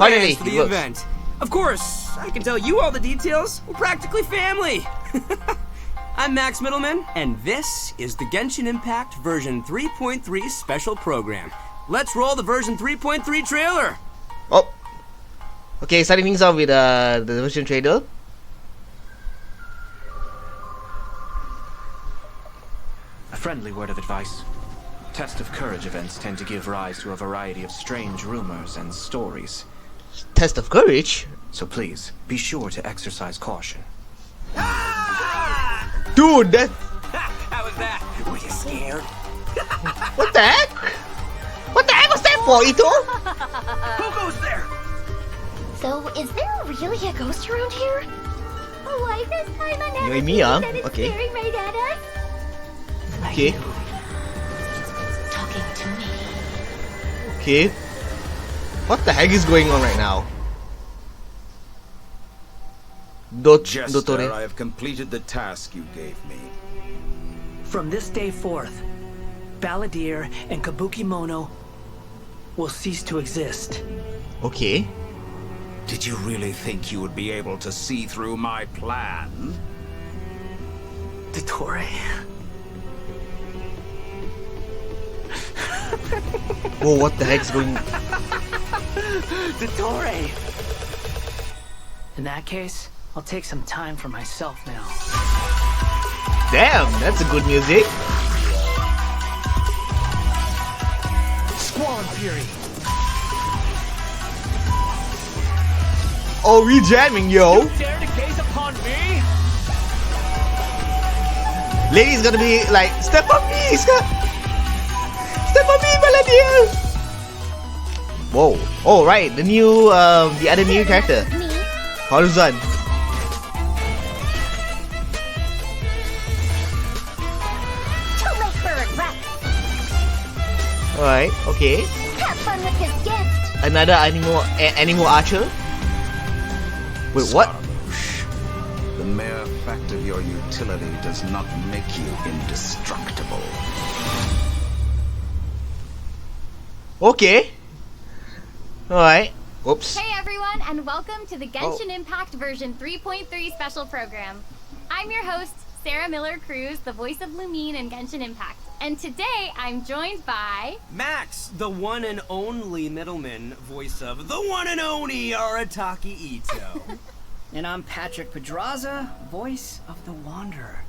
Finally, plans for the it works. event. Of course, I can tell you all the details. We're practically family. I'm Max Middleman, and this is the Genshin Impact version 3.3 special program. Let's roll the version 3.3 trailer. Oh. Okay, starting things off with the version trailer. A friendly word of advice. Test of Courage events tend to give rise to a variety of strange rumors and stories. Test of courage? So please, be sure to exercise caution. Dude, that... How was that? Were you scared? What the heck? What the heck was that for, Ito? Who goes there? So, is there really a ghost around here? Why this time on You and me, huh? that it's Okay. staring right at us? Okay. Talking to me. Okay. What the heck is going on right now? Jester, Dottore. I have completed the task you gave me. From this day forth, Balladeer and Kabukimono will cease to exist. Okay. Did you really think you would be able to see through my plan? Dottore. Whoa, what the heck's going... Dottore! In that case, I'll take some time for myself now. Damn, that's a good music. Squall Fury! Oh, we jamming, yo. Dare to gaze upon me? Lady's gonna be like, step on me, step on me, Balladeer. Whoa. Oh, right, the new, the other new character, Me? Faruzan. To make her regret. Alright, okay. Have fun with his gift. Another animal archer. Wait, what? Scaramouche, the mere fact of your utility does not make you indestructible. Okay. Alright. Oops. Hey everyone, and welcome to the Genshin Impact version 3.3 special program. I'm your host, Sarah Miller Cruz, the voice of Lumine in Genshin Impact. And today I'm joined by... Max, the one and only Middleman, voice of the one and only Arataki Ito. And I'm Patrick Pedraza, voice of the Wanderer.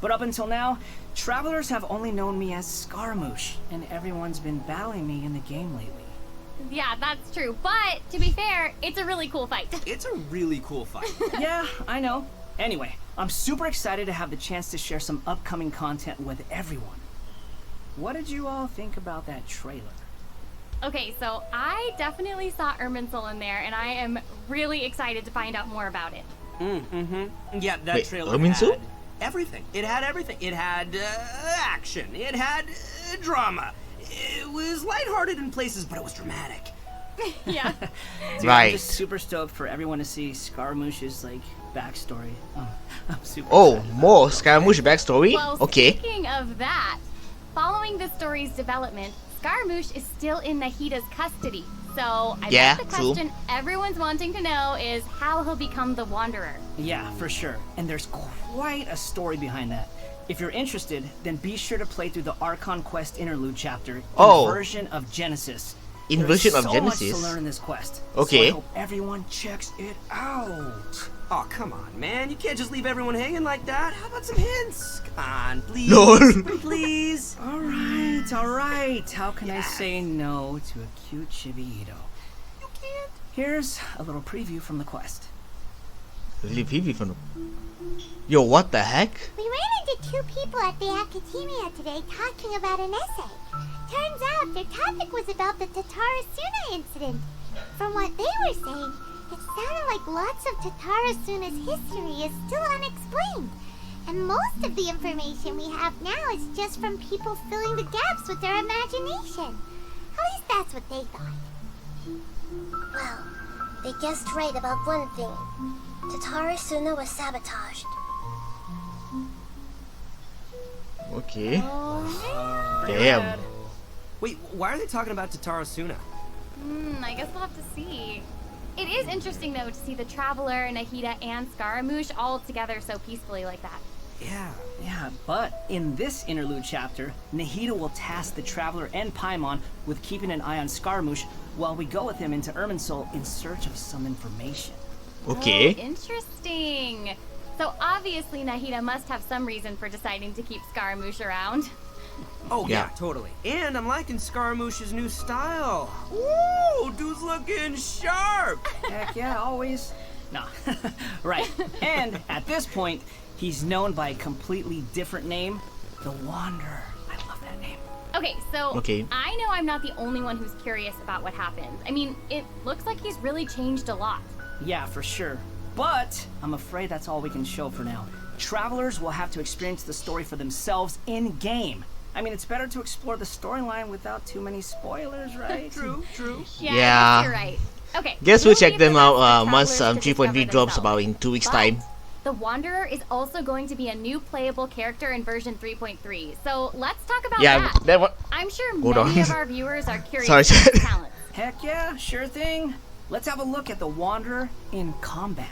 But up until now, travelers have only known me as Scaramouche, and everyone's been battling me in the game lately. Yeah, that's true, but to be fair, it's a really cool fight. It's a really cool fight. Yeah, I know. Anyway, I'm super excited to have the chance to share some upcoming content with everyone. What did you all think about that trailer? Okay, so I definitely saw Irminsul in there, and I am really excited to find out more about it. Yeah, that Wait, trailer Irminsul? had everything. It had everything. It had action. It had drama. It was lighthearted in places, but it was dramatic. Yeah. Dude, Right. I'm just super stoked for everyone to see Scaramouche's, like, backstory. I'm super Oh, excited. more Scaramouche backstory? Well, Okay. speaking of that, following the story's development, Scaramouche is still in Nahida's custody. So I Yeah, bet the true. question everyone's wanting to know is how he'll become the Wanderer. Yeah, for sure. And there's quite a story behind that. If you're interested, then be sure to play through the Archon Quest interlude chapter in Oh. version of Genesis. In There's version of so Genesis? much to learn in this quest. Okay. So I hope everyone checks it out. Oh, come on, man. You can't just leave everyone hanging like that. How about some hints? Come on, please. Lol. Please. All right. How can I Yes. say no to a cute chibi Ito? You can't. Here's a little preview from the quest. Yo, what the heck? We ran into two people at the academia today talking about an essay. Turns out their topic was about the Tatarasuna incident. From what they were saying, it sounded like lots of Tatarasuna's history is still unexplained. And most of the information we have now is just from people filling the gaps with their imagination. At least that's what they thought. Well, they guessed right about one thing. Tatarasuna was sabotaged. Okay. Oh, Damn. Wait, why are they talking about Tatarasuna? I guess we'll have to see. It is interesting, though, to see the Traveler, Nahida, and Scaramouche all together so peacefully like that. Yeah, but in this interlude chapter, Nahida will task the Traveler and Paimon with keeping an eye on Scaramouche while we go with him into Irminsul in search of some information. Okay. Oh, interesting. So obviously Nahida must have some reason for deciding to keep Scaramouche around. Oh, yeah, Yeah. totally. And I'm liking Scaramouche's new style. Ooh, dude's looking sharp. Heck yeah, always. No. Right. And at this point, he's known by a completely different name, the Wanderer. I love that name. Okay, so Okay. I know I'm not the only one who's curious about what happened. I mean, it looks like he's really changed a lot. Yeah, for sure. But I'm afraid that's all we can show for now. Travelers will have to experience the story for themselves in-game. I mean, it's better to explore the storyline without too many spoilers, right? True. Yeah, Yeah. you're right. Okay. Guess we'll we'll check leave them the rest out for once travelers to 3.3 discover drops themselves. about in 2 weeks' But time. The Wanderer is also going to be a new playable character in version 3.3. So let's talk about Yeah, that. that one. I'm sure Hold many on. of our viewers are curious Sorry. about his talents. Heck yeah, sure thing. Let's have a look at the Wanderer in combat.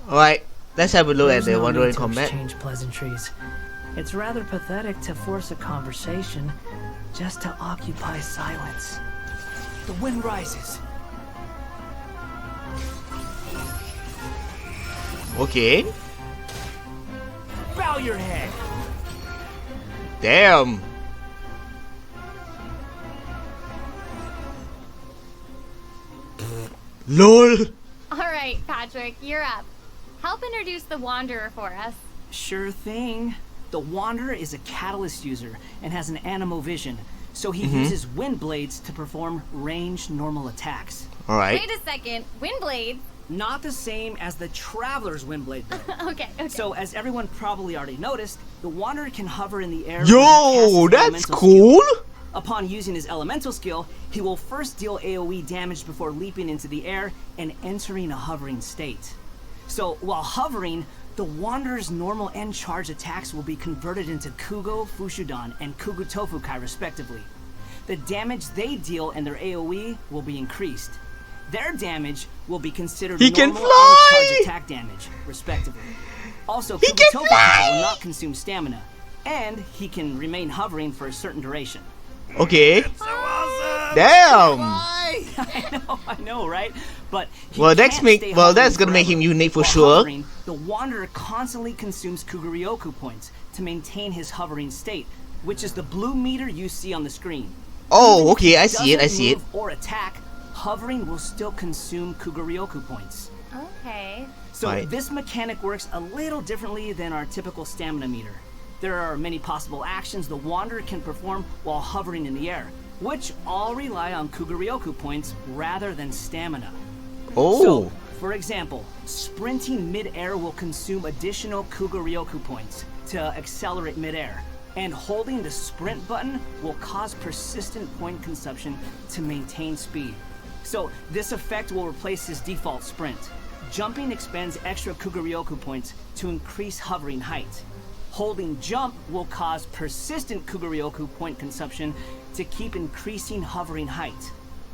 Alright, let's have a look at There's the no Wanderer need in to combat. exchange pleasantries. It's rather pathetic to force a conversation just to occupy silence. The wind rises. Okay. Bow your head. Damn. LOL. All right, Patrick, you're up. Help introduce the Wanderer for us. Sure thing. The Wanderer is a catalyst user and has an animo-vision, so he uses wind blades to perform ranged normal attacks. Alright. Wait a second, Windblade? Not the same as the Traveler's wind blade, though. Okay. So, as everyone probably already noticed, the Wanderer can hover in the air. Yo, when he casts his that's elemental cool. skill. Upon using his elemental skill, he will first deal AoE damage before leaping into the air and entering a hovering state. So, while hovering, the Wanderer's normal and charge attacks will be converted into Kugo, Fushudan, and Kugu Tofukai respectively. The damage they deal and their AoE will be increased. Their damage will be considered He can normal fly! and charge attack damage, respectively. Also, He Kugu can Tofukai fly! will not consume stamina, and he can remain hovering for a certain duration. Okay. So awesome. Damn. I know, right? But he Well, that's can't make stay well that's hovering gonna make him forever. unique for While sure. hovering, the Wanderer constantly consumes Kuguryoku points to maintain his hovering state, which is the blue meter you see on the screen. Oh, Even if okay, he I see it, I doesn't see it. move or attack, hovering will still consume Kuguryoku points. Okay. So Right. this mechanic works a little differently than our typical stamina meter. There are many possible actions the Wanderer can perform while hovering in the air, which all rely on Kuguryoku points rather than stamina. Oh. So, for example, sprinting mid-air will consume additional Kuguryoku points to accelerate mid-air, and holding the sprint button will cause persistent point consumption to maintain speed. So, this effect will replace his default sprint. Jumping expends extra Kuguryoku points to increase hovering height. Holding jump will cause persistent Kuguryoku point consumption to keep increasing hovering height.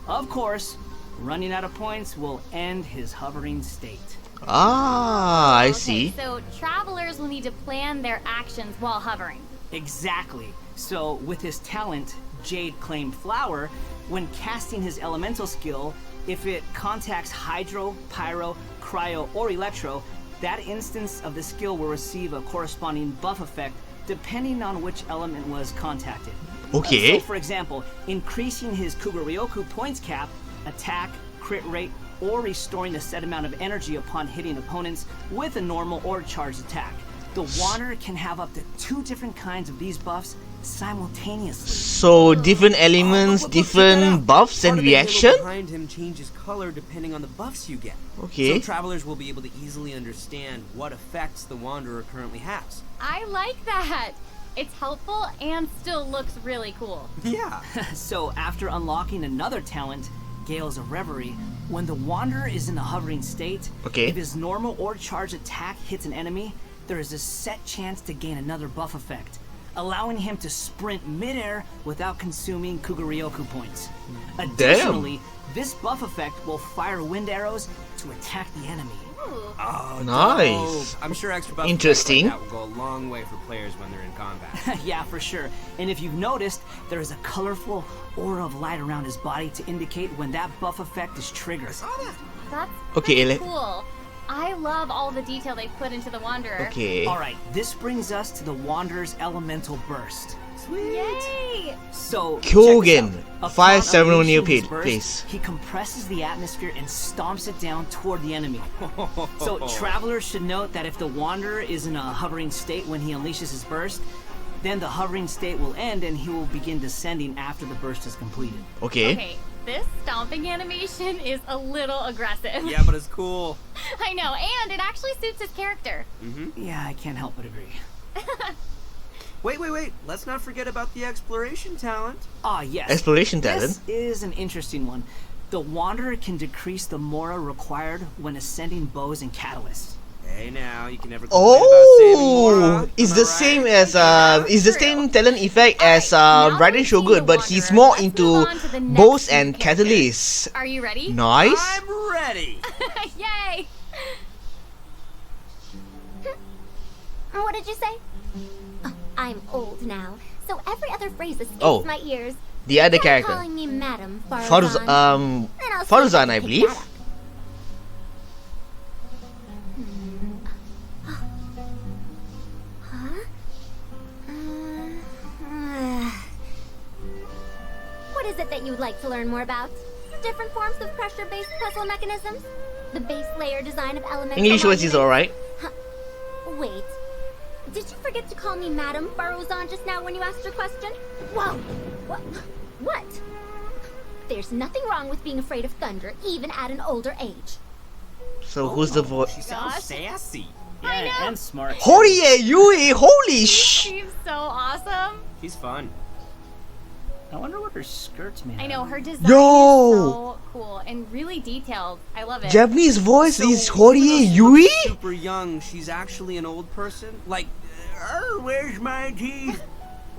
Of course, running out of points will end his hovering state. Ah, I Okay, see. so travelers will need to plan their actions while hovering. Exactly. So, with his talent, Jade Claim Flower, when casting his elemental skill, if it contacts Hydro, Pyro, Cryo, or Electro, that instance of the skill will receive a corresponding buff effect depending on which element was contacted. Okay. So, for example, increasing his Kuguryoku points cap, attack, crit rate, or restoring a set amount of energy upon hitting opponents with a normal or charged attack. The Wanderer can have up to 2 different kinds of these buffs simultaneously. So different elements, Look, check that different out. buffs and Part of the halo reaction. behind him changes color depending on the buffs you get. Okay. So travelers will be able to easily understand what effects the Wanderer currently has. I like that. It's helpful and still looks really cool. Yeah. So, after unlocking another talent, Gales of Reverie, when the Wanderer is in a hovering state, Okay. if his normal or charged attack hits an enemy, there is a set chance to gain another buff effect. allowing him to sprint midair without consuming Kugaryoku points. Additionally, this buff effect will fire wind arrows to attack the enemy. Oh, Nice. dope. I'm sure extra buff Interesting. effects like that will go a long way for players when they're in combat. Yeah, for sure. And if you've noticed, there is a colorful aura of light around his body to indicate when that buff effect is triggered. That's Okay, pretty cool. I love all the detail they put into the Wanderer. Okay. Alright, this brings us to the Wanderer's Elemental Burst. Yay! So, Kyogen, check this out. 571 Upon new unleashing his page, burst, please. He compresses the atmosphere and stomps it down toward the enemy. So travelers should note that if the Wanderer is in a hovering state when he unleashes his burst, then the hovering state will end and he will begin descending after the burst is completed. Okay. Okay, this stomping animation is a little aggressive. Yeah, but it's cool. I know, and it actually suits his character. Yeah, I can't help but agree. Wait. Let's not forget about the exploration talent. Ah, yes. Exploration talent. This is an interesting one. The Wanderer can decrease the mora required when ascending bows and catalysts. Hey, now, you can never complain about saving Mora. Oh, it's am the I same right? as it's the same talent effect as Alright, now Raiden we've seen Shogun, the but he's Wanderer, more let's into move on to the next bows and new character. catalysts. Are you ready? Nice. I'm ready. Yay! What did you say? Oh, I'm old now, so every other phrase escapes Oh. my ears. The other Try character, calling me Madam Faruzan. Faruzan, Then I'll see if Faruzan, can I pick believe. that up. What is it that you would like to learn more about? Different forms of pressure-based puzzle mechanisms? The base layer design of elemental English words is monuments? alright. Wait. Did you forget to call me Madam Faruzan just now when you asked your question? Whoa! What? There's nothing wrong with being afraid of thunder, even at an older age. So who's the voice? She sounds sassy. I Yeah, know. and smart. Horie, Yui, holy sh! She's so awesome. She's fun. I wonder what her skirt's made I out know, of. her design Yo! is so cool and really detailed. I love it. Japanese voice So, is even Horie though she Yui? looks super young, she's actually an old person? Like, where's my teeth?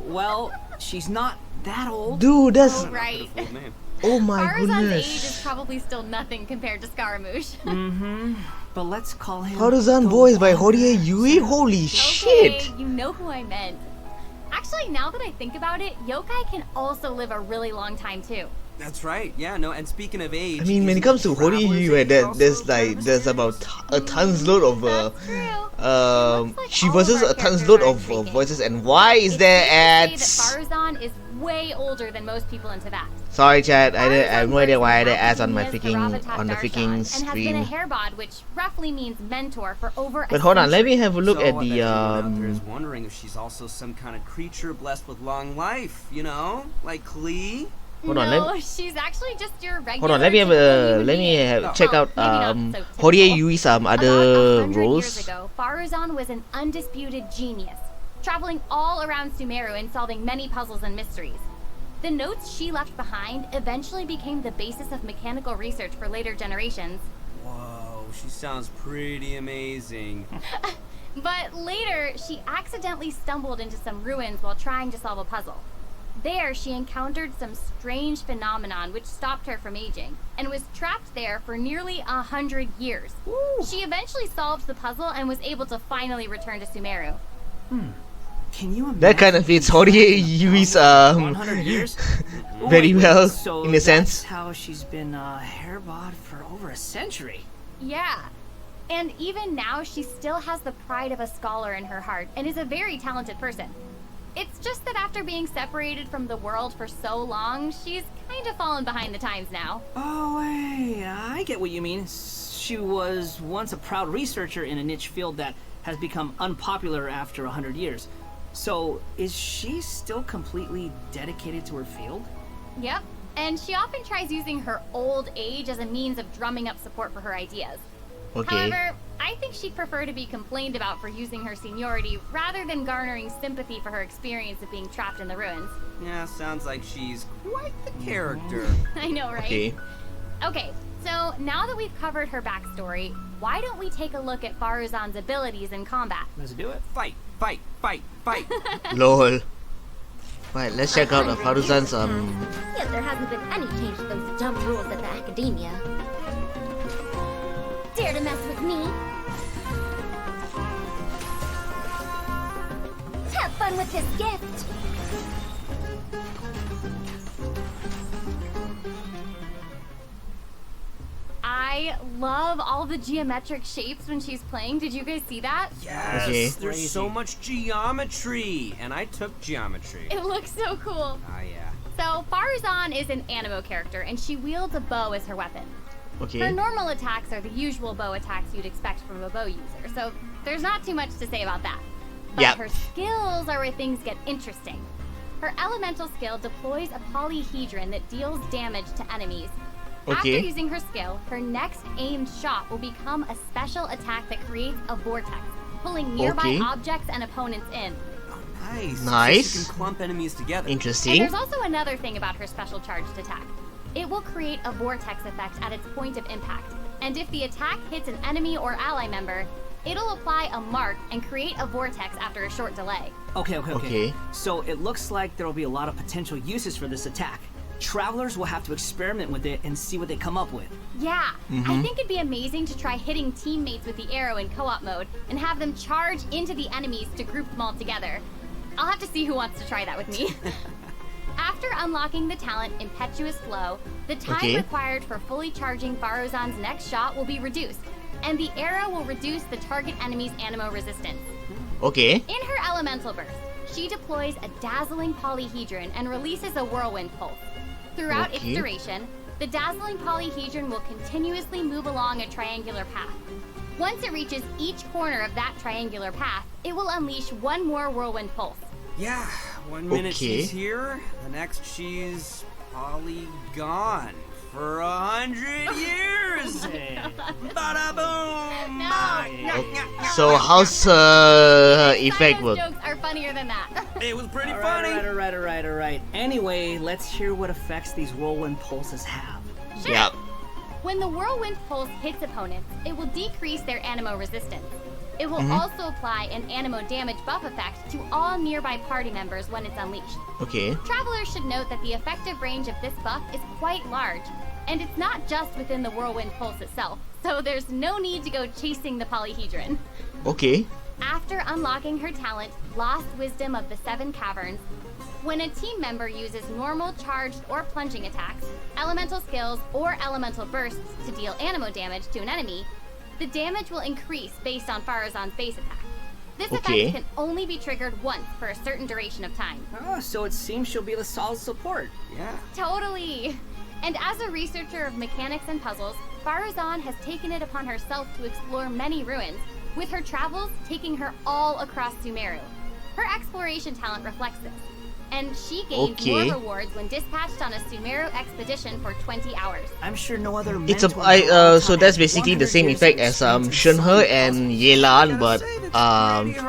Well, she's not that old. Dude, that's Right. Full name. oh my Faruzan's age is goodness. probably still nothing compared to Scaramouche. But let's call him Faruzan the voice by Wanderer. Horie Yui? Holy shit! Okay, you know who I meant. Actually, now that I think about it, yokai can also live a really long time too. That's right. Yeah, no, and speaking of age... I mean, when it isn't comes to Horie traveler's Yui, age that also there's kind like of there's about a tons load of That's true. Looks she like all versus of our a tons characters load are of intriguing. voices, and why is It's there safe to ads? say that Faruzan is way older than most people into that. Sorry, chat. I have no idea why Faruzan there are ads on my academia's freaking Haravatat on the Darshan freaking and has been a screen. hairbod, which roughly means mentor for over But a hold on, let century. me have a look So at I the bet everyone out there is wondering if she's also some kind of creature blessed with long life, you know? Like Klee? Hold on, no, let- she's actually just your regular. hold on. Let me have typical human let me being. have, check Well, out maybe not so Horie typical. Yui's About other 100 years roles. ago, Faruzan was an undisputed genius, traveling all around Sumeru and solving many puzzles and mysteries. The notes she left behind eventually became the basis of mechanical research for later generations. Whoa, she sounds pretty amazing. But later, she accidentally stumbled into some ruins while trying to solve a puzzle. There, she encountered some strange phenomenon which stopped her from aging, and was trapped there for nearly 100 years. She eventually solved the puzzle and was able to finally return to Sumeru. Can you imagine? That kind of fits Horie Yui's 100 years? very well, so in a sense. That's how she's been hairbod for over a century. Yeah. And even now, she still has the pride of a scholar in her heart and is a very talented person. It's just that after being separated from the world for so long, she's kind of fallen behind the times now. Oh, hey, I get what you mean. She was once a proud researcher in a niche field that has become unpopular after 100 years. So, is she still completely dedicated to her field? Yep. And she often tries using her old age as a means of drumming up support for her ideas. Okay. However, I think she'd prefer to be complained about for using her seniority rather than garnering sympathy for her experience of being trapped in the ruins. Yeah, sounds like she's quite the character. I know, right? Okay. Okay, so now that we've covered her backstory, why don't we take a look at Faruzan's abilities in combat? Let's do it. Fight, Fight, fight, fight. Lol. Right, let's check out Faruzan's Yet there hasn't been any change to those dumb rules at the academia. Dare to mess with me? Have fun with this gift. I love all the geometric shapes when she's playing. Did you guys see that? Yes, Okay. there's so much geometry, and I took geometry. It looks so cool. Ah, yeah. So Faruzan is an animo character, and she wields a bow as her weapon. Her okay. normal attacks are the usual bow attacks you'd expect from a bow user, so there's not too much to say about that. But Yep. her skills are where things get interesting. Her elemental skill deploys a polyhedron that deals damage to enemies. After Okay. using her skill, her next aimed shot will become a special attack that creates a vortex, pulling nearby Okay. objects and opponents in. Oh, nice. Nice. So she can clump enemies together. And Interesting. there's also another thing about her special charged attack. It will create a vortex effect at its point of impact, and if the attack hits an enemy or ally member, it'll apply a mark and create a vortex after a short delay. Okay. So it looks like there will be a lot of potential uses for this attack. Travelers will have to experiment with it and see what they come up with. Yeah, I think it'd be amazing to try hitting teammates with the arrow in co-op mode and have them charge into the enemies to group them all together. I'll have to see who wants to try that with me. After unlocking the talent Impetuous Flow, the time Okay. required for fully charging Faruzan's next shot will be reduced, and the arrow will reduce the target enemy's animo resistance. Okay. In her elemental burst, she deploys a dazzling polyhedron and releases a whirlwind pulse. Throughout its Okay. duration, the dazzling polyhedron will continuously move along a triangular path. Once it reaches each corner of that triangular path, it will unleash one more whirlwind pulse. Yeah, one minute Okay. she's here, the next she's gone for 100 years. Bada boom! So how's her effect Sometimes work? jokes are funnier than that. It was pretty All funny. right. Anyway, let's hear what effects these whirlwind pulses have. Sure. Yep. When the whirlwind pulse hits opponents, it will decrease their animo resistance. It will also apply an animo damage buff effect to all nearby party members when it's unleashed. Okay. Travelers should note that the effective range of this buff is quite large, and it's not just within the whirlwind pulse itself, so there's no need to go chasing the polyhedron. Okay. After unlocking her talent, Lost Wisdom of the Seven Caverns, when a team member uses normal, charged, or plunging attacks, elemental skills, or elemental bursts to deal animo damage to an enemy, the damage will increase based on Faruzan's base attack. This Okay. effect can only be triggered once for a certain duration of time. Oh, so it seems she'll be the solid support. Yeah. Totally! And as a researcher of mechanics and puzzles, Faruzan has taken it upon herself to explore many ruins, with her travels taking her all across Sumeru. Her exploration talent reflects this, and she gains Okay. more rewards when dispatched on a Sumeru expedition for 20 hours. I'm sure no other It's a mentor so that's basically the same effect as Shunhe and Yelan,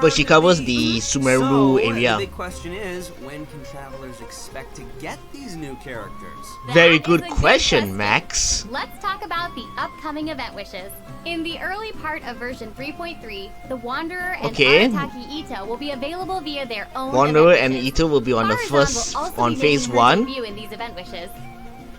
but she covers the Sumeru The area. big question is, when can travelers expect to get these new characters? Very That good is a question, Max. Let's talk about the upcoming event wishes. In the early part of version 3.3, the Wanderer and Okay. Arataki Ito will be available via their own Wanderer event and wishes. Ito will be on the Faruzan first will also on be phase making her 1. debut in these event wishes.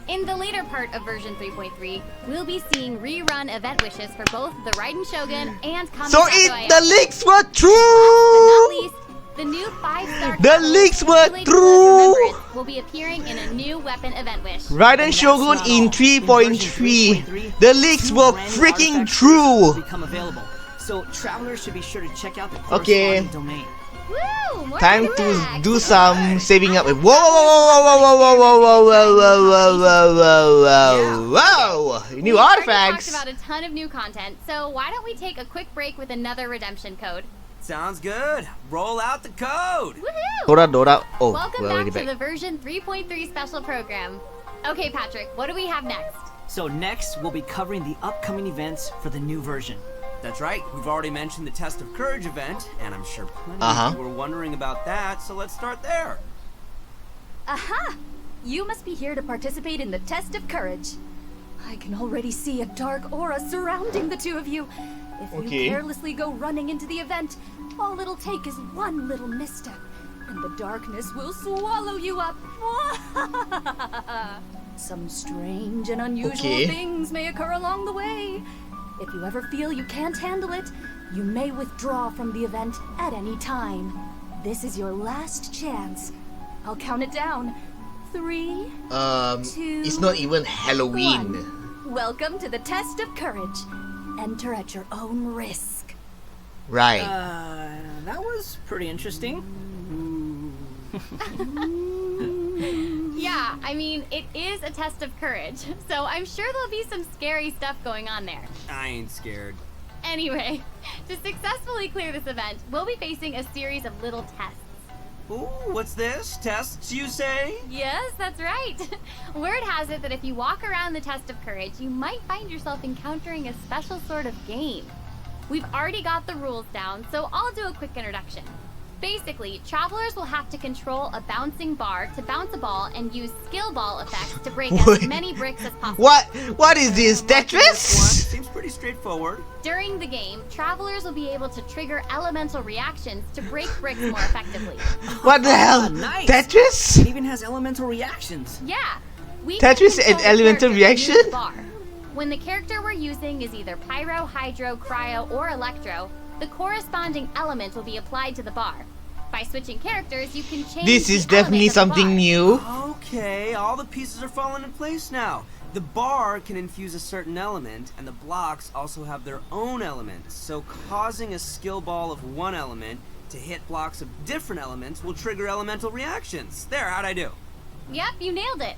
In the later part of version 3.3, we'll be seeing rerun event wishes for both the Raiden Shogun and Kamisato So the Ayase. leaks were But not true. least, the new 5-star The couple, leaks were Relay true. Remembrance, will be appearing in a new weapon event wish. Raiden Shogun That's in not all. 3.3. version The leaks two were brand freaking artifacts will true. become available. So travelers should be sure to check out the Okay. corresponding domain. Woo! More Time to artifacts. do some saving up. Whoa, whoa, whoa, whoa, whoa, whoa, whoa, whoa, whoa, whoa, whoa, whoa! New We already artifacts. talked about a ton of new content, so why don't we take a quick break with another redemption code? Sounds good. Roll out the code. Woohoo! Dora. Oh, Welcome we're back already to back. the version 3.3 special program. Okay, Patrick, what do we have next? So next, we'll be covering the upcoming events for the new version. That's right. We've already mentioned the Test of Courage event, and I'm sure plenty Uh-huh. of you were wondering about that, so let's start there. Aha! You must be here to participate in the Test of Courage. I can already see a dark aura surrounding the two of you. If Okay. you carelessly go running into the event, All it'll take is one little misstep, and the darkness will swallow you up. Some strange and unusual things may occur along the way. If you ever feel you can't handle it, you may withdraw from the event at any time. This is your last chance. I'll count it down. 3, 2, it's not even Halloween. 1. Welcome to the test of courage. Enter at your own risk. Right. That was pretty interesting. Yeah, I mean, it is a test of courage, so I'm sure there'll be some scary stuff going on there. I ain't scared. Anyway, to successfully clear this event, we'll be facing a series of little tests. Ooh, what's this? Tests, you say? Yes, that's right. Word has it that if you walk around the test of courage, you might find yourself encountering a special sort of game. We've already got the rules down, so I'll do a quick introduction. Basically, travelers will have to control a bouncing bar to bounce a ball and use skill ball effects to break as many bricks as possible. What is this, Tetris? Seems pretty straightforward. During the game, travelers will be able to trigger elemental reactions to break bricks more effectively. What the hell? Nice. Tetris? It even has elemental reactions. Yeah. We Tetris can control and elemental the character reaction? to use the bar. When the character we're using is either pyro, hydro, cryo, or electro, the corresponding element will be applied to the bar. By switching characters, you can change This is the element definitely of the something bar. new. Okay, all the pieces are falling in place now. The bar can infuse a certain element, and the blocks also have their own element. So causing a skill ball of one element to hit blocks of different elements will trigger elemental reactions. There, how'd I do? Yep, you nailed it.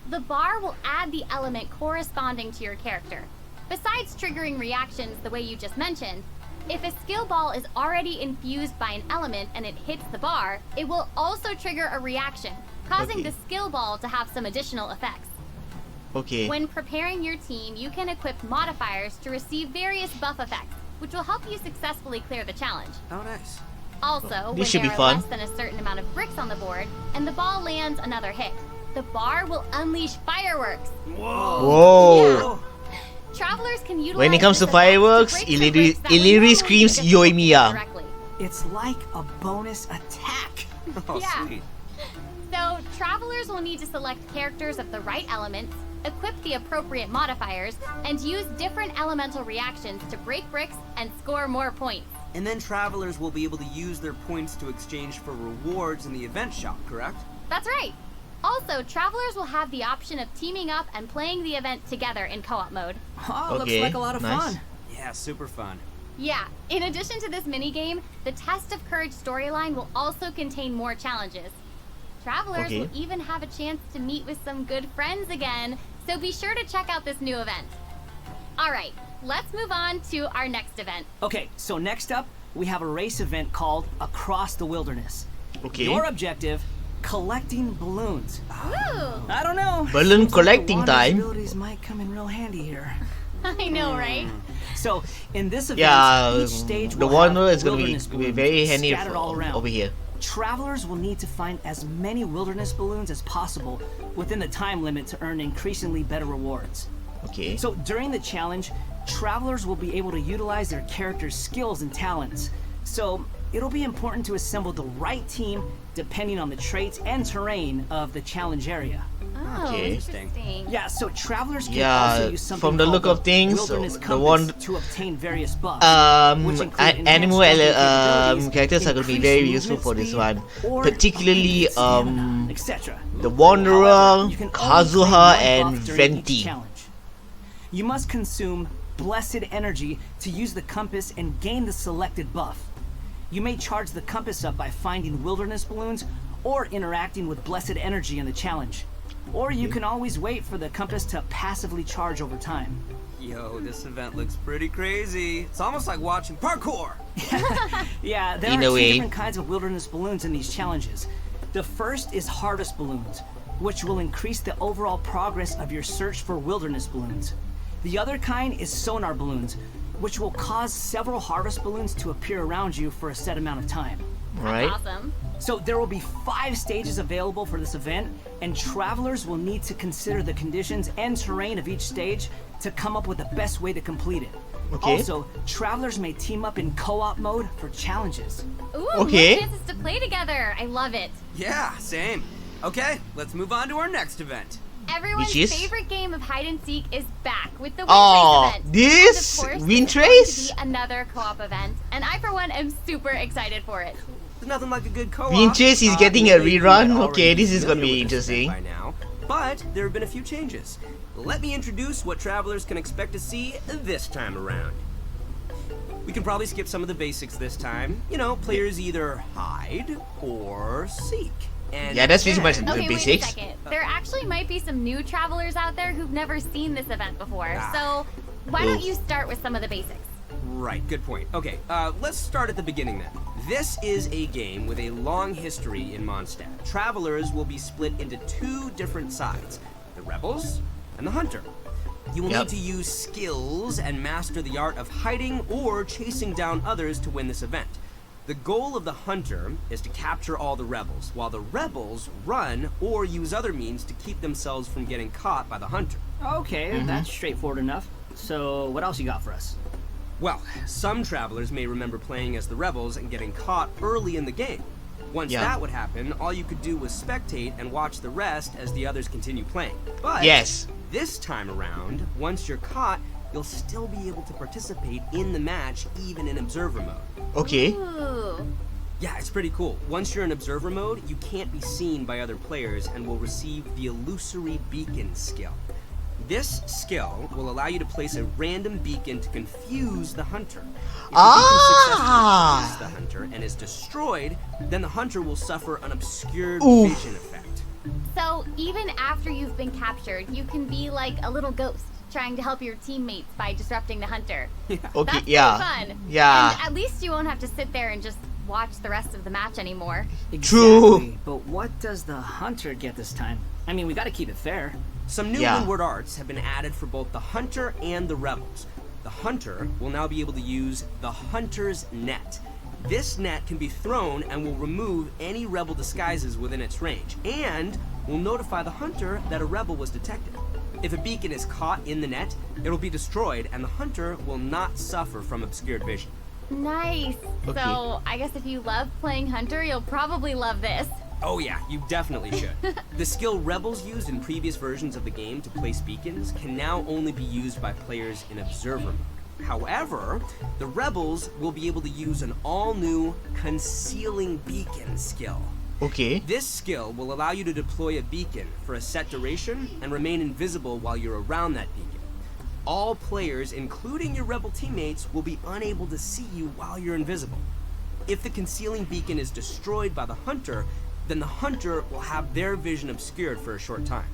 The bar will add the element corresponding to your character. Besides triggering reactions the way you just mentioned, if a skill ball is already infused by an element and it hits the bar, it will also trigger a reaction, causing the skill ball to have some additional effects. Okay. When preparing your team, you can equip modifiers to receive various buff effects, which will help you successfully clear the challenge. Oh, nice. Also, This should when be there are fun. less than a certain amount of bricks on the board, and the ball lands another hit, the bar will unleash fireworks. Whoa. Travelers can utilize When it comes to this effect fireworks, break the bricks that would Illyri normally screams be difficult to Yoimiya. directly. It's like a bonus attack. Oh, Yeah. sweet. So, travelers will need to select characters of the right elements, equip the appropriate modifiers, and use different elemental reactions to break bricks and score more points. And then travelers will be able to use their points to exchange for rewards in the event shop, correct? That's right. Also, travelers will have the option of teaming up and playing the event together in co-op mode. Oh, looks Okay, like a lot of nice. fun. Yeah, super fun. Yeah, in addition to this minigame, the Test of Courage storyline will also contain more challenges. Travelers will even have a chance to meet with some good friends again, so be sure to check out this new event. Alright, let's move on to our next event. Okay, so next up, we have a race event called Across the Wilderness. Okay. Your objective, collecting balloons. Woo! I don't know. Balloon Seems like collecting the Wander's time. abilities might come in real handy here. I know, right? So, in this event, Yeah, each stage the will Wanderer have is gonna wilderness be balloons very handy scattered all around. over here. Travelers will need to find as many wilderness balloons as possible within the time limit to earn increasingly better rewards. Okay. So during the challenge, travelers will be able to utilize their character's skills and talents. So it'll be important to assemble the right team depending on the traits and terrain of the challenge area. Oh, Okay. interesting. Yeah, so travelers can Yeah, also use something from the called look of things, wilderness the compass one- to obtain various buffs. which include enhanced animal jumping capabilities, characters are gonna be very increased useful for movement this speed, one, or particularly increased stamina, etc. the Wanderer, However, you can only claim Kazuha, one and buff during each Venti. challenge. You must consume blessed energy to use the compass and gain the selected buff. You may charge the compass up by finding wilderness balloons or interacting with blessed energy in the challenge. Or you can always wait for the compass to passively charge over time. Yo, this event looks pretty crazy. It's almost like watching parkour. Yeah, there In are a two way. different kinds of wilderness balloons in these challenges. The first is harvest balloons, which will increase the overall progress of your search for wilderness balloons. The other kind is sonar balloons, which will cause several harvest balloons to appear around you for a set amount of time. Right? Awesome. So there will be 5 stages available for this event, and travelers will need to consider the conditions and terrain of each stage to come up with the best way to complete it. Okay. Also, travelers may team up in co-op mode for challenges. Ooh, Okay. more chances to play together. I love it. Yeah, same. Okay, let's move on to our next event. Everyone's Which is? favorite game of hide and seek is back with the Wind Oh, Trace event. this And of course, Wind it's going Trace? to be another co-op event, and I for one am super excited for it. There's nothing like a good co-op. Wind Chase is getting a maybe you rerun? might already Okay, this is familiar gonna be with this event interesting. by now, but there have been a few changes. Let me introduce what travelers can expect to see this time around. We can probably skip some of the basics this time. You know, players either hide or seek. And Yeah, that's pretty much then- the Okay, wait a basics. second. There actually might be some new travelers out there who've never seen this event before. Ah. So why don't Ooh. you start with some of the basics? Right, good point. Okay, let's start at the beginning then. This is a game with a long history in Mondstadt. Travelers will be split into two different sides, the Rebels and the Hunter. You will Yep. need to use skills and master the art of hiding or chasing down others to win this event. The goal of the Hunter is to capture all the Rebels, while the Rebels run or use other means to keep themselves from getting caught by the Hunter. Okay, that's straightforward enough. So, what else you got for us? Well, some travelers may remember playing as the Rebels and getting caught early in the game. Once Yeah. that would happen, all you could do was spectate and watch the rest as the others continue playing. But Yes. this time around, once you're caught, you'll still be able to participate in the match even in observer mode. Okay. Ooh. Yeah, it's pretty cool. Once you're in observer mode, you can't be seen by other players and will receive the illusory beacon skill. This skill will allow you to place a random beacon to confuse the hunter. If the beacon successfully confused the hunter and is destroyed, then the hunter will suffer an obscured Oof. vision effect. So even after you've been captured, you can be like a little ghost trying to help your teammates by disrupting the hunter. Okay, That's yeah. pretty fun. Yeah. And at least you won't have to sit there and just watch the rest of the match anymore. True. Exactly. But what does the hunter get this time? I mean, we gotta keep it fair. Some new Yeah. windward arts have been added for both the hunter and the rebels. The hunter will now be able to use the hunter's net. This net can be thrown and will remove any rebel disguises within its range, and will notify the hunter that a rebel was detected. If a beacon is caught in the net, it will be destroyed and the hunter will not suffer from obscured vision. Nice. Okay. So I guess if you love playing hunter, you'll probably love this. Oh yeah, you definitely should. The skill rebels used in previous versions of the game to place beacons can now only be used by players in observer mode. However, the rebels will be able to use an all-new concealing beacon skill. Okay. This skill will allow you to deploy a beacon for a set duration and remain invisible while you're around that beacon. All players, including your rebel teammates, will be unable to see you while you're invisible. If the concealing beacon is destroyed by the hunter, then the hunter will have their vision obscured for a short time.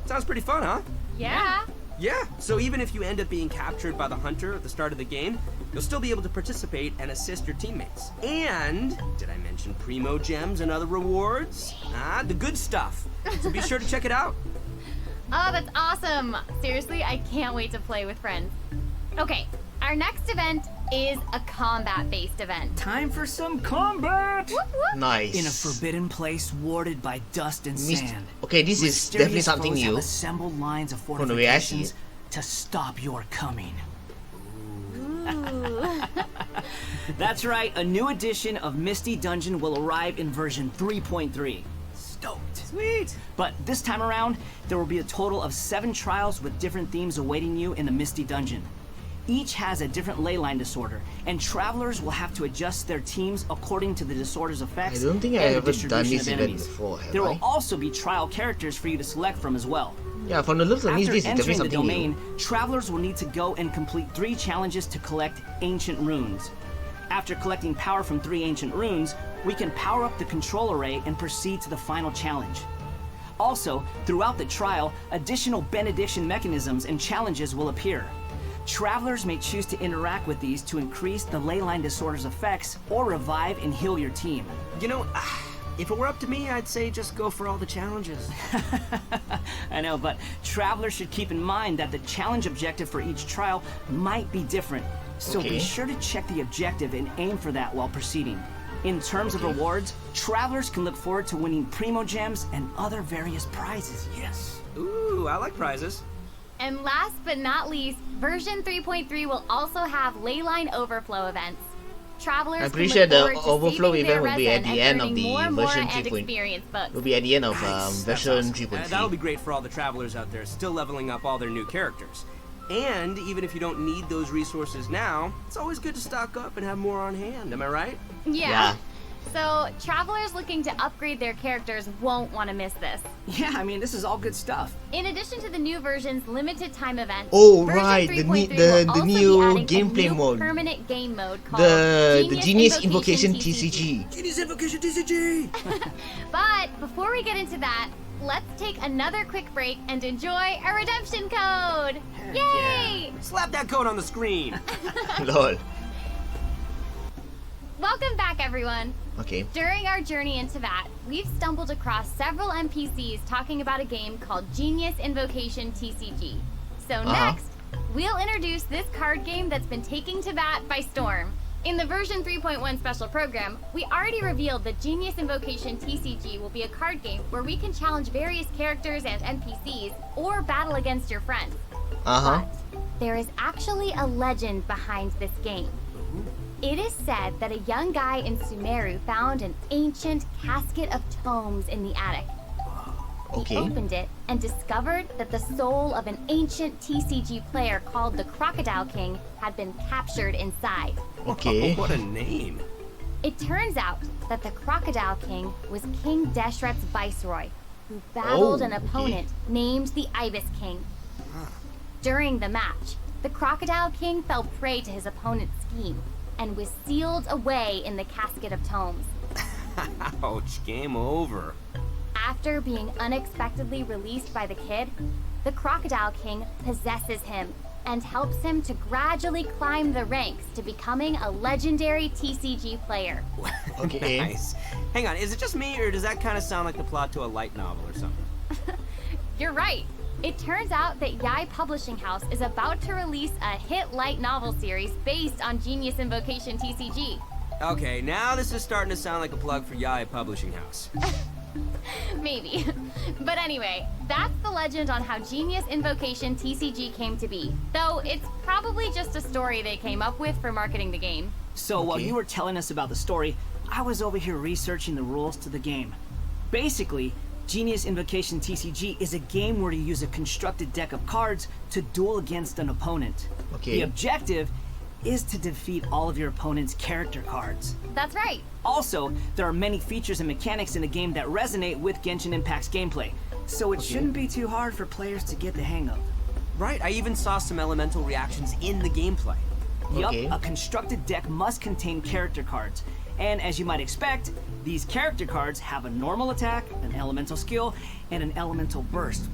Sounds pretty fun, huh? Yeah. Yeah, so even if you end up being captured by the hunter at the start of the game, you'll still be able to participate and assist your teammates. And, did I mention Primo Gems and other rewards? Ah, the good stuff. So be sure to check it out. Oh, that's awesome. Seriously, I can't wait to play with friends. Okay, our next event is a combat-based event. Time for some combat! Whoop, whoop. Nice. In a forbidden place warded by dust and Mist- sand. Okay, this is mysterious definitely something foes have new. assembled lines of From the way I see fortifications to stop your coming. Ooh. That's right, a new edition of Misty Dungeon will arrive in version 3.3. Stoked. Sweet. But this time around, there will be a total of 7 trials with different themes awaiting you in the Misty Dungeon. Each has a different leyline disorder, and travelers will have to adjust their teams according to the disorder's effects I don't think I and the ever done distribution this of event enemies. before, have There I? will also be trial characters for you to select from as well. Yeah, from the looks of this, After this is definitely entering the something domain, new. travelers will need to go and complete 3 challenges to collect ancient runes. After collecting power from 3 ancient runes, we can power up the control array and proceed to the final challenge. Also, throughout the trial, additional benediction mechanisms and challenges will appear. Travelers may choose to interact with these to increase the leyline disorder's effects or revive and heal your team. You know, if it were up to me, I'd say just go for all the challenges. I know, but travelers should keep in mind that the challenge objective for each trial might be different. So Okay. be sure to check the objective and aim for that while proceeding. In terms of rewards, travelers can look forward to winning Primo Gems and other various prizes. Yes. Ooh, I like prizes. And last but not least, version 3.3 will also have leyline overflow events. Travelers I'm pretty can sure look the forward to overflow saving event their will be at resin the and end of earning the more and more version and 3. experience books. Will be at the end of Nice. That's version awesome. 3.3. That'll be great for all the travelers out there still leveling up all their new characters. And even if you don't need those resources now, it's always good to stock up and have more on hand. Am I right? Yeah. So, travelers looking to upgrade their characters won't want to miss this. Yeah, I mean, this is all good stuff. In addition to the new version's limited time events, Oh, version right, the 3.3 the will also new be adding gameplay a new mode. permanent game mode called The Genius Invocation TCG. Genius Invocation TCG! But before we get into that, let's take another quick break and enjoy a redemption code! Yay! Slap that code on the screen! Lol. Welcome back, everyone. Okay. During our journey into that, we've stumbled across several NPCs talking about a game called Genius Invocation TCG. So next, we'll introduce this card game that's been taking Tibet by storm. In the version 3.1 special program, we already revealed that Genius Invocation TCG will be a card game where we can challenge various characters and NPCs or battle against your friends. But there is actually a legend behind this game. It is said that a young guy in Sumeru found an ancient casket of tomes in the attic. He opened it and discovered that the soul of an ancient TCG player called the Crocodile King had been captured inside. Okay. What a name. It turns out that the Crocodile King was King Deshret's viceroy, who battled an opponent named the Ibis King. During the match, the Crocodile King fell prey to his opponent's scheme and was sealed away in the casket of tomes. Ouch, game over. After being unexpectedly released by the kid, the Crocodile King possesses him and helps him to gradually climb the ranks to becoming a legendary TCG player. Okay. Nice. Hang on, is it just me, or does that kind of sound like the plot to a light novel or something? You're right. It turns out that Yai Publishing House is about to release a hit light novel series based on Genius Invocation TCG. Okay, now this is starting to sound like a plug for Yai Publishing House. Maybe. But anyway, that's the legend on how Genius Invocation TCG came to be. Though it's probably just a story they came up with for marketing the game. So while you were telling us about the story, I was over here researching the rules to the game. Basically, Genius Invocation TCG is a game where you use a constructed deck of cards to duel against an opponent. The objective is to defeat all of your opponent's character cards. That's right. Also, there are many features and mechanics in the game that resonate with Genshin Impact's gameplay, so it shouldn't be too hard for players to get the hang of. Right, I even saw some elemental reactions in the gameplay. Yup, a constructed deck must contain character cards. And as you might expect, these character cards have a normal attack, an elemental skill, and an elemental burst.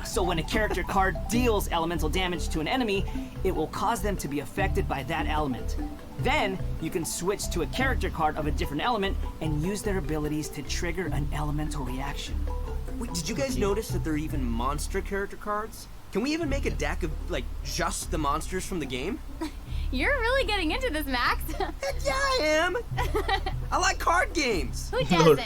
So when a character card deals elemental damage to an enemy, it will cause them to be affected by that element. Then, you can switch to a character card of a different element and use their abilities to trigger an elemental reaction. Wait, did you guys notice that there are even monster character cards? Can we even make a deck of, like, just the monsters from the game? You're really getting into this, Max. Heck yeah, I am! I like card games! Who doesn't?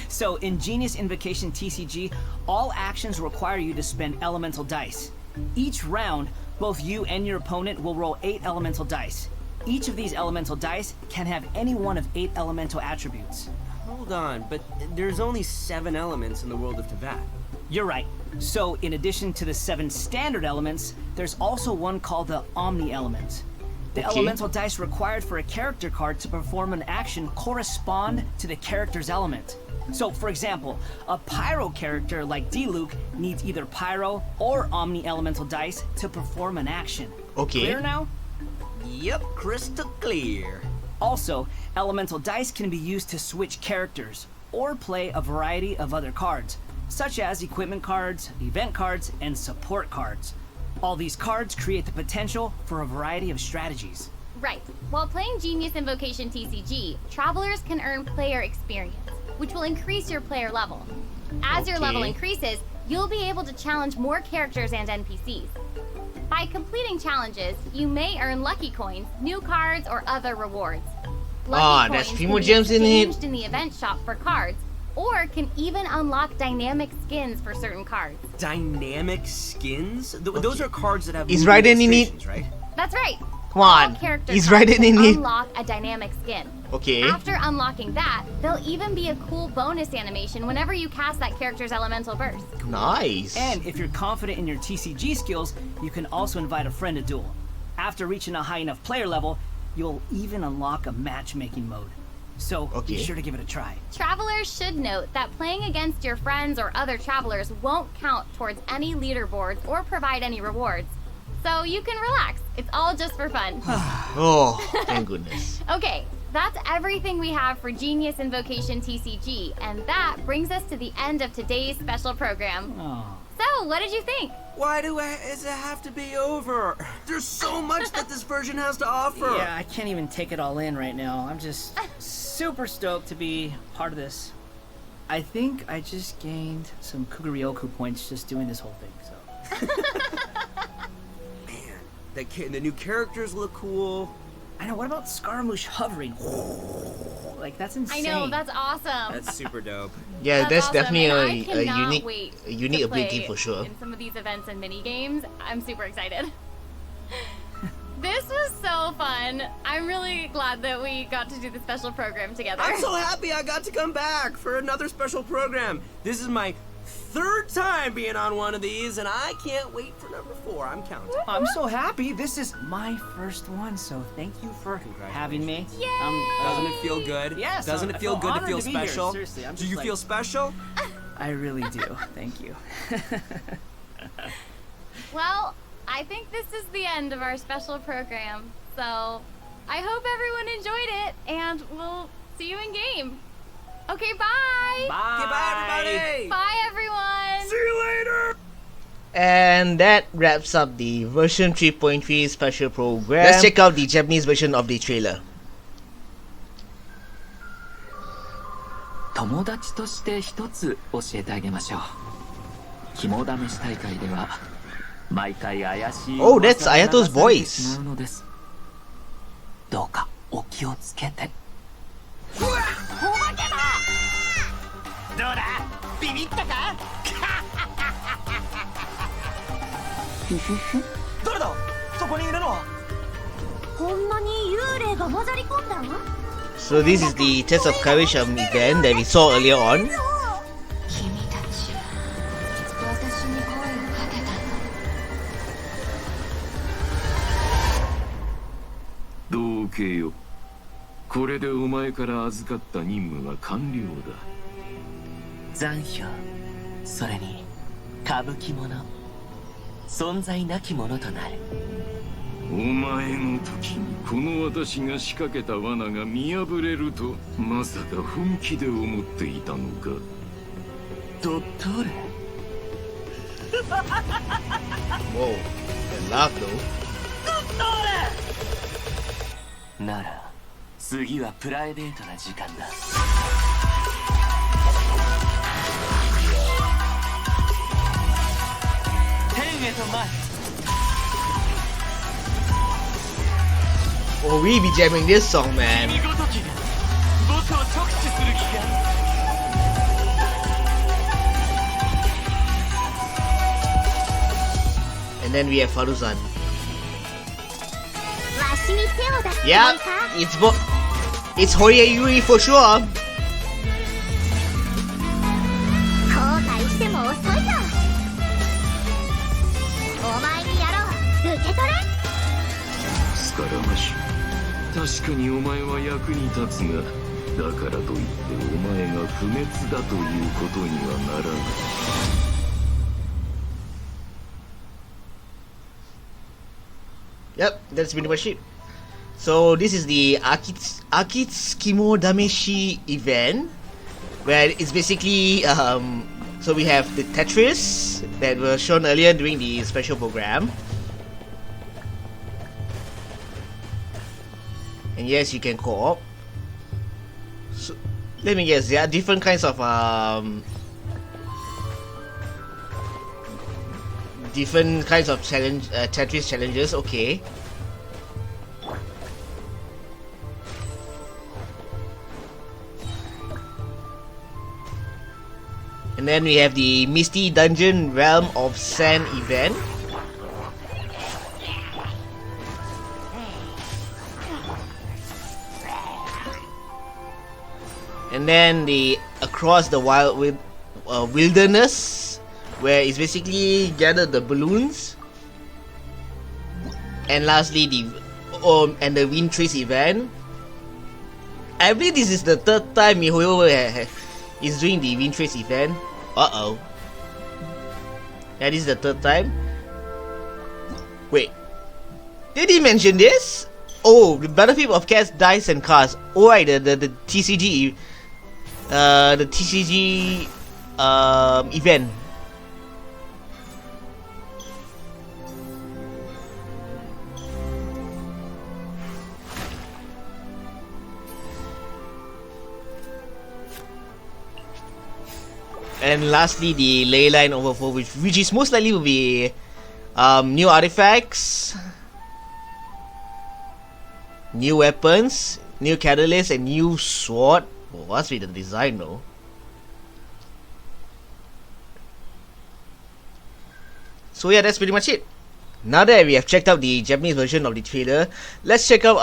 So, in Genius Invocation TCG, all actions require you to spend elemental dice. Each round, both you and your opponent will roll 8 elemental dice. Each of these elemental dice can have any one of 8 elemental attributes. Hold on, but there's only 7 elements in the world of Teyvat. You're right. So, in addition to the 7 standard elements, there's also one called the Omni Element. The elemental dice required for a character card to perform an action correspond to the character's element. So, for example, a Pyro character like Diluc needs either Pyro or Omni Elemental dice to perform an action. Clear now? Yep, crystal clear. Also, elemental dice can be used to switch characters or play a variety of other cards, such as equipment cards, event cards, and support cards. All these cards create the potential for a variety of strategies. Right. While playing Genius Invocation TCG, travelers can earn player experience, which will increase your player level. As your level increases, you'll be able to challenge more characters and NPCs. By completing challenges, you may earn lucky coins, new cards, or other rewards. Lucky coins there's can few more be gems in it. exchanged in the event shop for cards, or can even unlock dynamic skins for certain cards. Dynamic skins? Those are cards that have Is movie Raiden in it? illustrations, right? That's right. Come on. All character Is cards Raiden in will it? unlock a dynamic skin. Okay. After unlocking that, there'll even be a cool bonus animation whenever you cast that character's elemental burst. Nice. And if you're confident in your TCG skills, you can also invite a friend to duel. After reaching a high enough player level, you'll even unlock a matchmaking mode. So be sure to give it a try. Travelers should note that playing against your friends or other travelers won't count towards any leaderboards or provide any rewards. So you can relax. It's all just for fun. Oh, thank goodness. Okay, that's everything we have for Genius Invocation TCG, and that brings us to the end of today's special program. Oh. So, what did you think? Why does it have to be over? There's so much that this version has to offer. Yeah, I can't even take it all in right now. I'm just super stoked to be part of this. I think I just gained some Kugaryoku points just doing this whole thing, so. Man, the new characters look cool. I know, what about Scaramouche hovering? Like, that's insane. I know, that's awesome. That's super dope. Yeah, that's awesome, definitely and I a cannot unique wait ability to play for sure. in some of these events and mini games. I'm super excited. This was so fun. I'm really glad that we got to do the special program together. I'm so happy I got to come back for another special program. This is my third time being on one of these, and I can't wait for number 4. I'm counting. I'm so happy. This is my first one, so thank you for having me. Yay! Doesn't it feel good? Yes, Doesn't it I feel feel good to feel honored to be here. special? Seriously, I'm Do just you like- feel special? I really do. Thank you. Well, I think this is the end of our special program. So, I hope everyone enjoyed it, and we'll see you in game. Okay, bye! Bye! Okay, bye, everybody! Bye, everyone! See you later! And that wraps up the version 3.3 special program. Let's check out the Japanese version of the trailer. 友達として一つ教えてあげましょう。肝試し大会では毎回怪しい Oh, that's 噂が流 Ayato's されて voice. しまうのです。どうかお気をつけて。どうだビビったか誰だそこにいるのは。ほんまに幽霊が混ざり込んだん So this is the Test of Courage event that we saw earlier on. 君たち私に声をかけたのどうけよ。これでお前から預かった任務は完了だ。残暑、それに歌舞伎者、存在なきものとなる。お前の時にこの私が仕掛けた罠が見破れるとまさか本気で思っていたのか。ドットール。Whoa, that laugh though. なら次はプライベートな時間だ。天へと前。Oh, we be jamming this song, man. 見事きが僕を直視する気が。And then we have Faruzan. わしに手を出すつもり Yeah, か it's Horie Yuri for sure. 後悔しても遅いぞお前にやろう受け取れスカラマシュ。確かにお前は役に立つが、だからといってお前が不滅だということにはならない。Yep, that's pretty much it. So this is the Akitsuki Dameshi event, where it's basically so we have the Tetris that was shown earlier during the special program, and yes, you can co-op. So let me guess, there are different kinds of challenge Tetris challenges. Okay. And then we have the Misty Dungeon Realm of Sand event. And then the Across the Wilderness, where it's basically gather the balloons. And lastly the Wind Trace event. I believe this is the third time MiHoYo is doing the Wind Trace event. Uh-oh. Yeah, this is the third time. Wait. Did he mention this? Oh, the Battlefield of Cats, Dice and Cards. Oh right, the TCG event. And lastly, the Leyline Overflow, which is most likely will be new artifacts, new weapons, new catalyst, and new sword. Oh, what's with the design though? So yeah, that's pretty much it. Now that we have checked out the Japanese version of the trailer, let's check out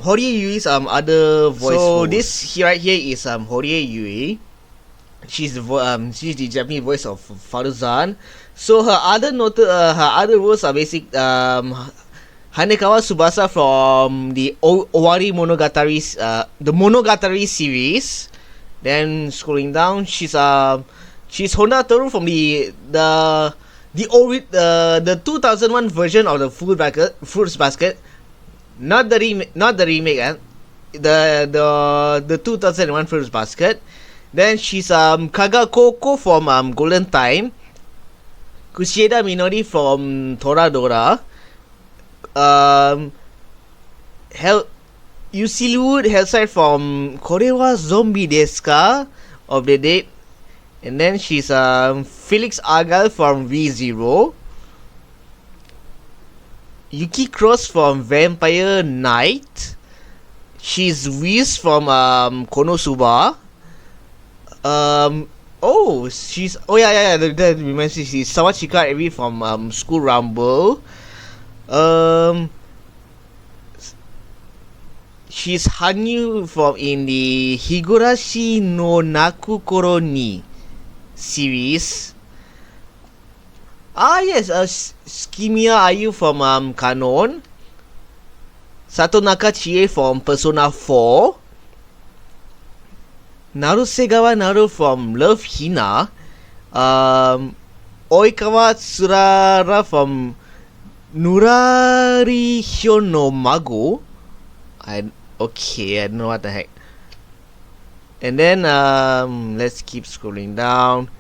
Horie Yui's other voice. So this here right here is Horie Yui. She's the Japanese voice of Faruzan. So her other roles are Hanekawa Tsubasa from the Owari Monogatari, the Monogatari series. Then scrolling down, she's Honda Toru from the 2001 version of the Fruits Basket, not the remake, the 2001 Fruits Basket. Then she's Kaga Koko from Golden Time, Kushida Minori from Toradora, Yusilu Hellside from Korewa Zombie Desu Ka of the Dead, and then she's Felix Argyle from V0, Yuki Cross from Vampire Knight, she's Whis from Konosuba. That reminds me, she's Sawachika Eri from School Rumble. She's Hanyu from in the Higurashi no Nakukoro ni series. Skimia Ayu from Canon. Sato Nakachie from Persona 4. Narusegawa Naru from Love Hina, Oikawa Tsurara from Nurari Hyo no Mago. I don't know what the heck. And then let's keep scrolling down.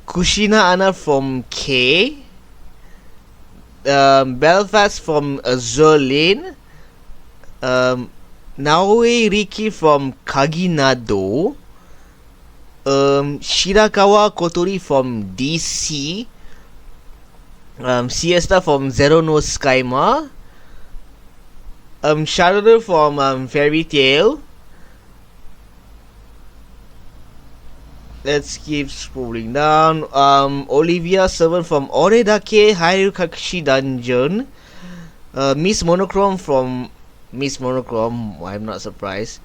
Kushina Anna from K, Belfast from Azure Lane, Naoe Riki from Kaginado, Shirakawa Kotori from DC, Siesta from Zero no Skyma, Shadow from Fairy Tail. Let's keep scrolling down. Olivia Servant from Oredake Hairukakashi Dungeon, Miss Monochrome from Miss Monochrome, I'm not surprised.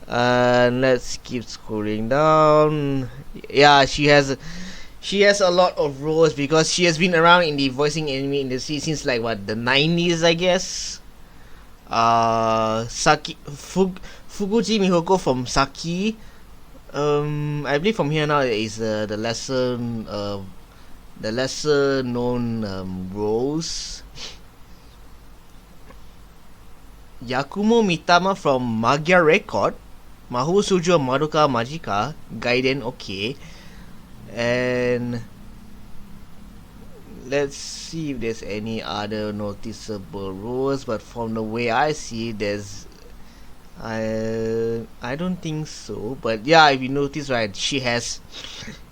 Let's keep scrolling down. Yeah, she has a lot of roles because she has been around in the voicing anime industry since like the 90s, I guess. Fuguchi Mihoko from Saki. I believe from here now is the lesser known roles. Yakumo Mitama from Magyar Record, Mahou Sujo Madoka Magica, Gaiden, okay. And let's see if there's any other noticeable roles, but from the way I see I don't think so. But yeah, if you notice, right, she has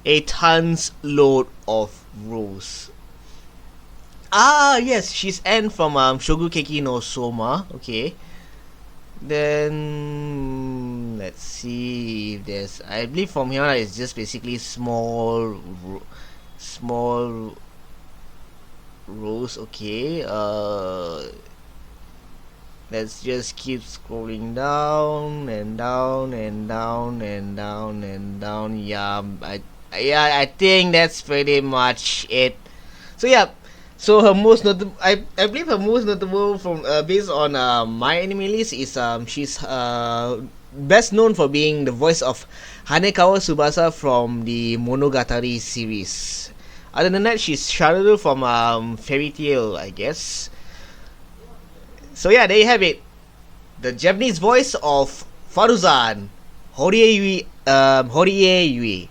a tons load of roles. Yes, she's Anne from Shogukeki no Soma. Okay. Then Let's see if there's. I believe from here on it's just basically small rows. Okay. Let's just keep scrolling down and down and down and down and down. Yeah, I think that's pretty much it. So yeah, so her most notable, I believe her most notable from based on my anime list is she's best known for being the voice of Hanekawa Tsubasa from the Monogatari series. Other than that, she's Shadow from Fairy Tail, I guess. So yeah, there you have it. The Japanese voice of Faruzan, Horie Yui.